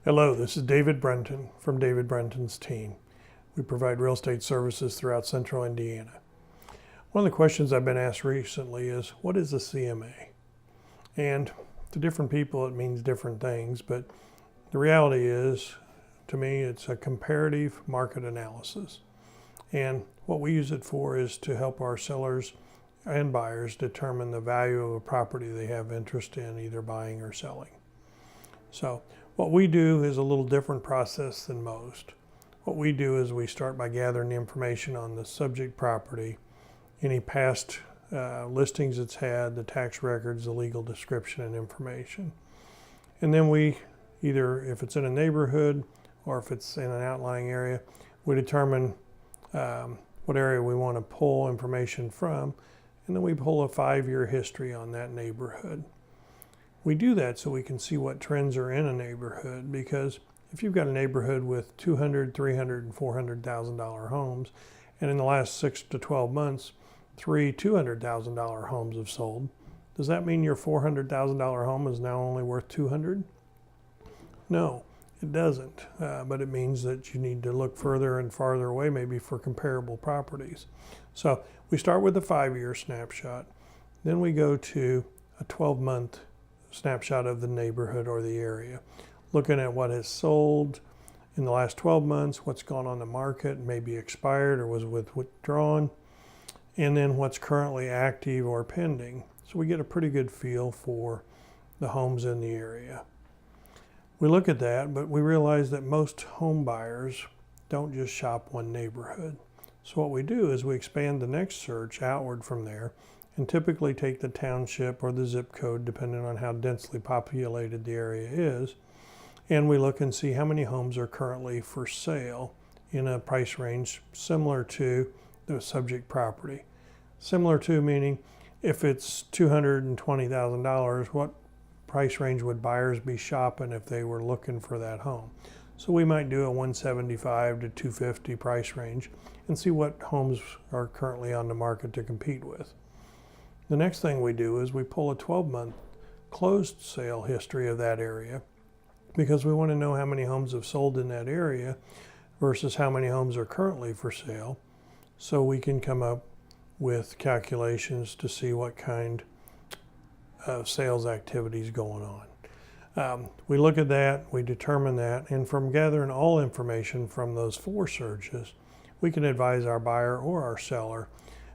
Hello, this is David Brenton from David Brenton's team. We provide real estate services throughout central Indiana. One of the questions I've been asked recently is, what is a CMA? And to different people it means different things, but the reality is, to me, it's a comparative market analysis. And what we use it for is to help our sellers and buyers determine the value of a property they have interest in either buying or selling. So what we do is a little different process than most. What we do is we start by gathering information on the subject property, any past listings it's had, the tax records, the legal description and information. And then we either, if it's in a neighborhood or if it's in an outlying area, we determine what area we want to pull information from, and then we pull a 5-year history on that neighborhood. We do that so we can see what trends are in a neighborhood, because if you've got a neighborhood with $200,000, $300,000, and $400,000 homes, and in the last 6 to 12 months, 3 $200,000 homes have sold, does that mean your $400,000 home is now only worth $200,000? No, it doesn't, but it means that you need to look further and farther away maybe for comparable properties. So we start with a 5-year snapshot, then we go to a 12-month snapshot of the neighborhood or the area, looking at what has sold in the last 12 months, what's gone on the market, maybe expired or was withdrawn, and then what's currently active or pending. So we get a pretty good feel for the homes in the area. We look at that, but we realize that most home buyers don't just shop one neighborhood. So what we do is we expand the next search outward from there and typically take the township or the zip code, depending on how densely populated the area is, and we look and see how many homes are currently for sale in a price range similar to the subject property. Similar to meaning if it's $220,000, what price range would buyers be shopping if they were looking for that home? So we might do a $175,000 to $250,000 price range and see what homes are currently on the market to compete with. The next thing we do is we pull a 12-month closed sale history of that area, because we want to know how many homes have sold in that area versus how many homes are currently for sale, so we can come up with calculations to see what kind of sales activity is going on. We look at that, we determine that, and from gathering all information from those 4 searches, we can advise our buyer or our seller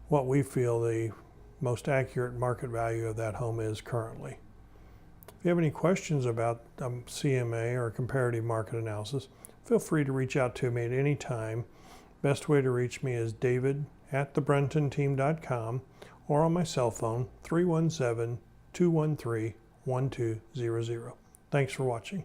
what we feel the most accurate market value of that home is currently. If you have any questions about CMA or comparative market analysis, feel free to reach out to me at any time. Best way to reach me is david@thebrentonteam.com or on my cell phone, 317-213-1200. Thanks for watching.